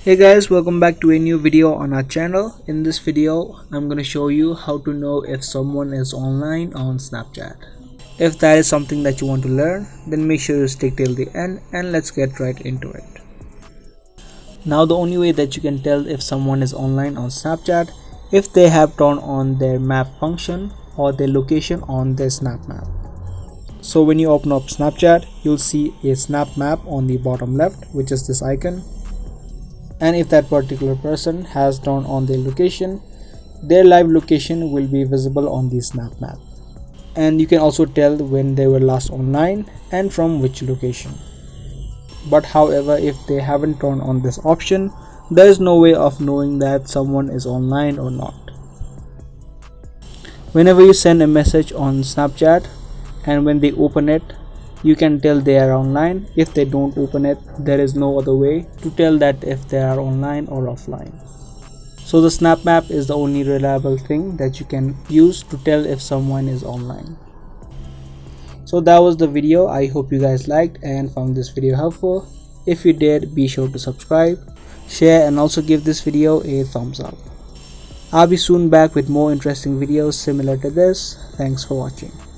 Hey guys, welcome back to a new video on our channel. In this video, I'm going to show you how to know if someone is online on Snapchat. If that is something that you want to learn, then make sure you stick till the end and let's get right into it. Now the only way that you can tell if someone is online on Snapchat if they have turned on their map function or their location on their Snap Map. So when you open up Snapchat, you'll see a Snap Map on the bottom left, which is this icon. And if that particular person has turned on their location, their live location will be visible on the Snap Map. And you can also tell when they were last online and from which location. But however, if they haven't turned on this option, there is no way of knowing that someone is online or not. Whenever you send a message on Snapchat and when they open it, you can tell they are online. If they don't open it, there is no other way to tell that if they are online or offline. So the Snap Map is the only reliable thing that you can use to tell if someone is online. So that was the video. I hope you guys liked and found this video helpful. If you did, be sure to subscribe, share and also give this video a thumbs up. I'll be soon back with more interesting videos similar to this. Thanks for watching.